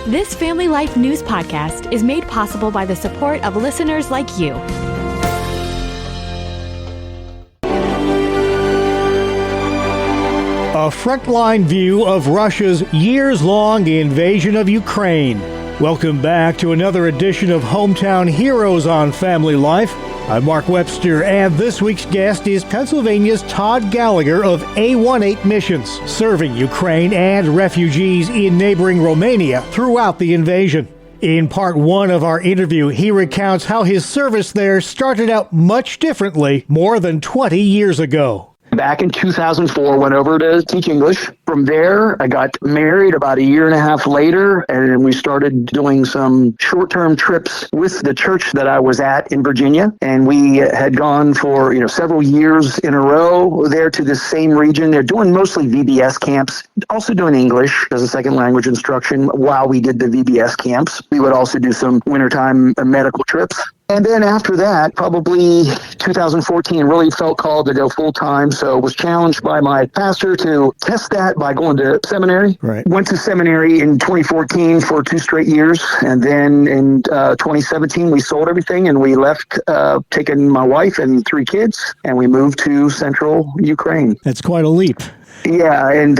This Family Life News podcast is made possible by the support of listeners like you. A frontline view of Russia's years-long invasion of Ukraine. Welcome back to another edition of Hometown Heroes on Family Life. I'm Mark Webster, and this week's guest is Pennsylvania's Todd Gallagher of A18 Missions, serving Ukraine and refugees in neighboring Romania throughout the invasion. In part one of our interview, he recounts how his service there started out much differently more than 20 years ago. Back in 2004, went over to teach English. From there, I got married about a year and a half later, and we started doing some short-term trips with the church that I was at in Virginia. And we had gone for, several years in a row there to the same region. They're doing mostly VBS camps, also doing English as a second language instruction while we did the VBS camps. We would also do some wintertime medical trips. And then after that, probably 2014, really felt called to go full-time, so was challenged by my pastor to test that by going to seminary. Right. Went to seminary in 2014 for 2 straight years, and then in 2017, we sold everything, and we left, taking my wife and 3 kids, and we moved to central Ukraine. That's quite a leap. Yeah, and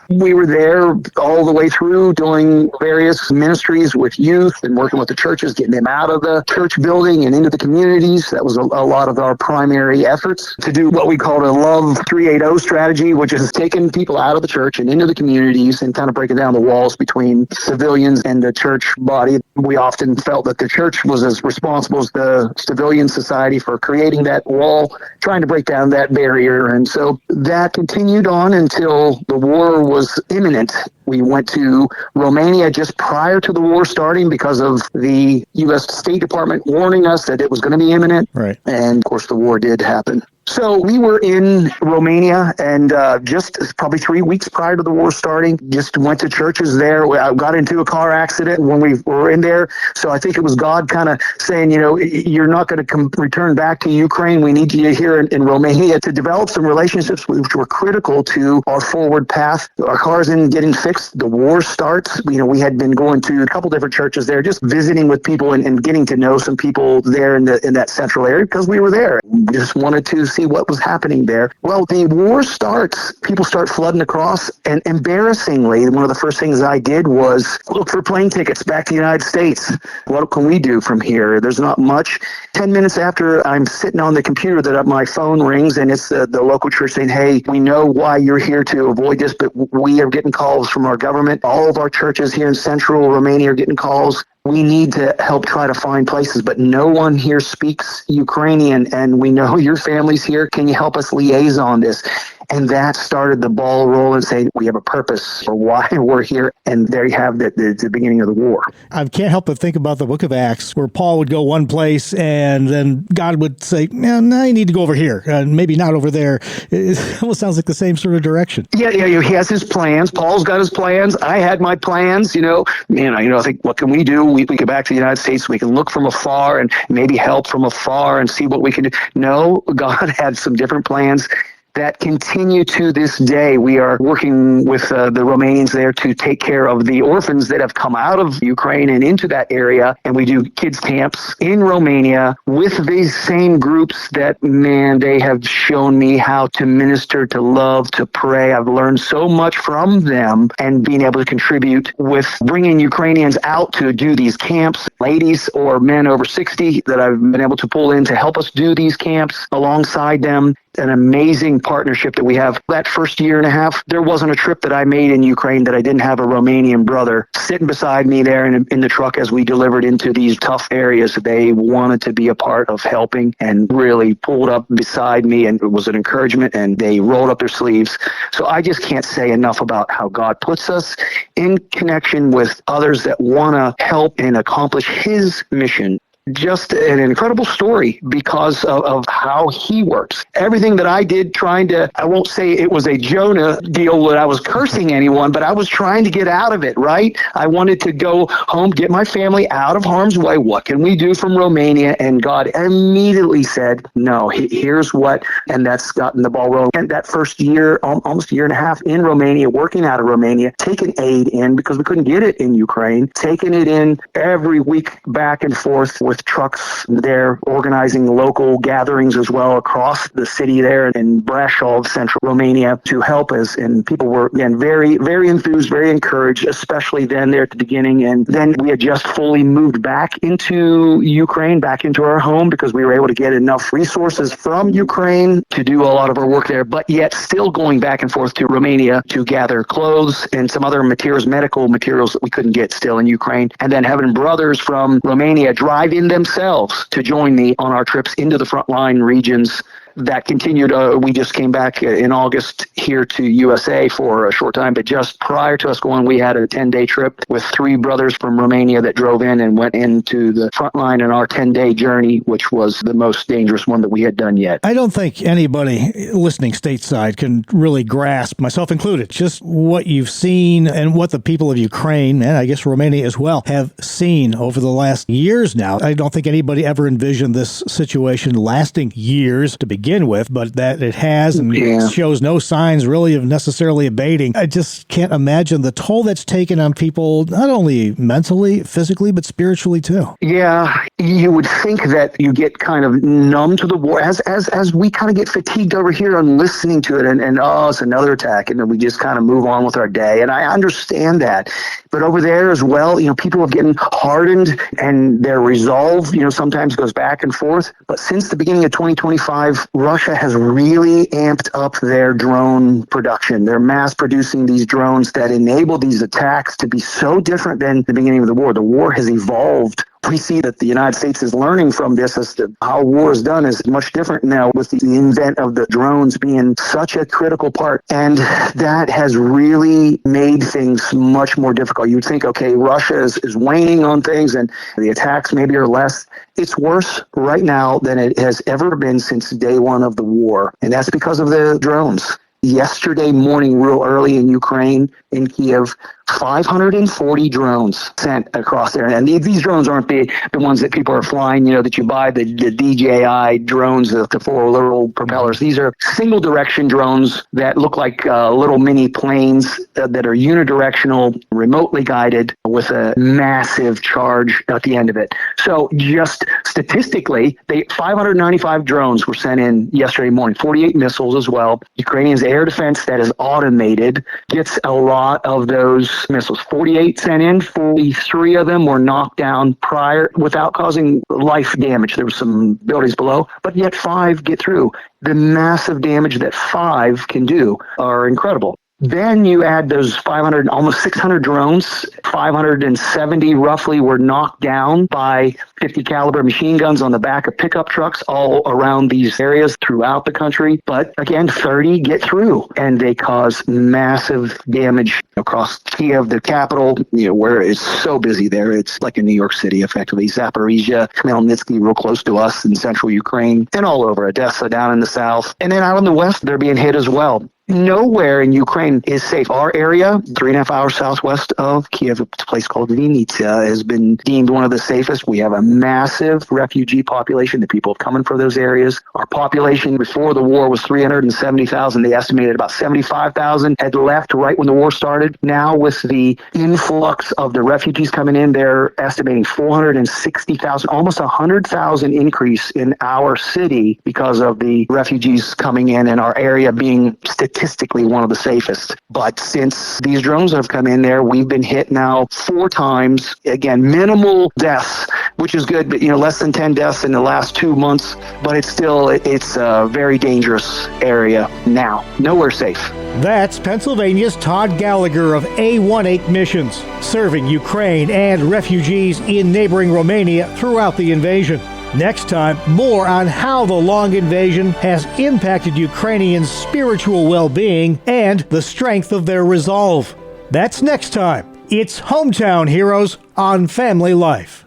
we were there all the way through doing various ministries with youth and working with the churches, getting them out of the church building and into the communities. That was a lot of our primary efforts to do what we called a Love 380 strategy, which is taking people out of the church and into the communities and kind of breaking down the walls between civilians and the church body. We often felt that the church was as responsible as the civilian society for creating that wall, trying to break down that barrier. And so that continued on until the war was imminent. We went to Romania just prior to the war starting because of the U.S. State Department warning us that it was going to be imminent. Right. And of course, the war did happen. So we were in Romania, and just probably 3 weeks prior to the war starting, just went to churches there. I got into a car accident when we were in there. So I think it was God kind of saying, you're not going to return back to Ukraine. We need you here in Romania to develop some relationships which were critical to our forward path. Our car's in getting fixed. The war starts. We had been going to a couple different churches there, just visiting with people and getting to know some people there in that central area because we were there. We just wanted to see what was happening there. Well, the war starts, people start flooding across, and embarrassingly, one of the first things I did was look for plane tickets back to the United States. What can we do from here? There's not much. 10 minutes after I'm sitting on the computer, that my phone rings, and it's the local church saying, hey, we know why you're here to avoid this, but we are getting calls from our government. All of our churches here in central Romania are getting calls. We need to help try to find places, but no one here speaks Ukrainian, and we know your family's here. Can you help us liaison this? And that started the ball rolling, saying we have a purpose for why we're here. And there you have the beginning of the war. I can't help but think about the book of Acts, where Paul would go one place and then God would say, no, you need to go over here, and maybe not over there. It almost sounds like the same sort of direction. Yeah, he has his plans. Paul's got his plans. I had my plans, I think, what can we do? We get back to the United States. We can look from afar and maybe help from afar and see what we can do. No, God had some different plans that continue to this day. We are working with the Romanians there to take care of the orphans that have come out of Ukraine and into that area. And we do kids camps in Romania with these same groups that, they have shown me how to minister, to love, to pray. I've learned so much from them and being able to contribute with bringing Ukrainians out to do these camps, ladies or men over 60 that I've been able to pull in to help us do these camps alongside them. An amazing partnership that we have. That first year and a half, there wasn't a trip that I made in Ukraine that I didn't have a Romanian brother sitting beside me there in the truck as we delivered into these tough areas. They wanted to be a part of helping and really pulled up beside me, and it was an encouragement, and they rolled up their sleeves. So I just can't say enough about how God puts us in connection with others that want to help and accomplish His mission. just an incredible story because of how he works. Everything that I did I won't say it was a Jonah deal that I was cursing anyone, but I was trying to get out of it, right? I wanted to go home, get my family out of harm's way. What can we do from Romania? And God immediately said, no, here's what, and that's gotten the ball rolling. And that first year, almost a year and a half in Romania, working out of Romania, taking aid in because we couldn't get it in Ukraine, taking it in every week back and forth with trucks there, organizing local gatherings as well across the city there in Brașov, central Romania, to help us. And people were, again, very, very enthused, very encouraged, especially then there at the beginning. And then we had just fully moved back into Ukraine, back into our home, because we were able to get enough resources from Ukraine to do a lot of our work there, but yet still going back and forth to Romania to gather clothes and some other materials, medical materials that we couldn't get still in Ukraine. And then having brothers from Romania drive in themselves to join me on our trips into the frontline regions. That continued. We just came back in August here to USA for a short time, but just prior to us going, we had a 10-day trip with 3 brothers from Romania that drove in and went into the front line in our 10-day journey, which was the most dangerous one that we had done yet. I don't think anybody listening stateside can really grasp, myself included, just what you've seen and what the people of Ukraine, and I guess Romania as well, have seen over the last years now. I don't think anybody ever envisioned this situation lasting years to begin with, but that it has and shows no signs really of necessarily abating. I just can't imagine the toll that's taken on people, not only mentally, physically, but spiritually too. Yeah, you would think that you get kind of numb to the war as we kind of get fatigued over here on listening to it and oh, it's another attack, and then we just kind of move on with our day. And I understand that. But over there as well, people are getting hardened and their resolve, sometimes goes back and forth. But since the beginning of 2025, Russia has really amped up their drone production. They're mass producing these drones that enable these attacks to be so different than the beginning of the war. The war has evolved. We see that the United States is learning from this as to how war is done is much different now with the invent of the drones being such a critical part. And that has really made things much more difficult. You'd think, okay, Russia is waning on things and the attacks maybe are less. It's worse right now than it has ever been since day one of the war. And that's because of the drones. Yesterday morning, real early in Ukraine, in Kiev, 540 drones sent across there. And these drones aren't the ones that people are flying, that you buy, the DJI drones, the 4 little propellers. These are single direction drones that look like little mini planes that are unidirectional, remotely guided with a massive charge at the end of it. So just statistically, 595 drones were sent in yesterday morning, 48 missiles as well. Ukrainians' air defense that is automated gets a lot of those missiles. 48 sent in, 43 of them were knocked down prior without causing life damage. There were some buildings below, but yet 5 get through. The massive damage that 5 can do are incredible. Then you add those 500, almost 600 drones, 570 roughly were knocked down by 50 caliber machine guns on the back of pickup trucks all around these areas throughout the country. But again, 30 get through and they cause massive damage across Kiev, the capital, where it's so busy there. It's like in New York City, effectively. Zaporizhia, Khmelnytsky, real close to us in central Ukraine, and all over Odessa down in the south. And then out in the west, they're being hit as well. Nowhere in Ukraine is safe. Our area, 3.5 hours southwest of Kiev, a place called Vinnytsia, has been deemed one of the safest. We have a massive refugee population. The people coming from those areas. Our population before the war was 370,000. They estimated about 75,000 had left right when the war started. Now with the influx of the refugees coming in, they're estimating 460,000, almost 100,000 increase in our city because of the refugees coming in and our area being statistically one of the safest. But since these drones have come in there, we've been hit now 4 times. Again, minimal deaths, which is good, but less than 10 deaths in the last 2 months. But it's a very dangerous area now. Nowhere safe. That's Pennsylvania's Todd Gallagher of A18 Missions, serving Ukraine and refugees in neighboring Romania throughout the invasion. Next time, more on how the long invasion has impacted Ukrainians' spiritual well-being and the strength of their resolve. That's next time. It's Hometown Heroes on Family Life.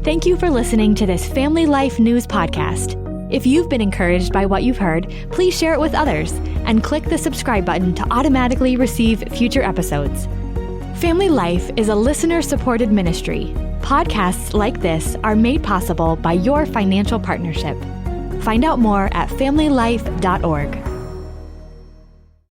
Thank you for listening to this Family Life News podcast. If you've been encouraged by what you've heard, please share it with others and click the subscribe button to automatically receive future episodes. Family Life is a listener-supported ministry. Podcasts like this are made possible by your financial partnership. Find out more at familylife.org.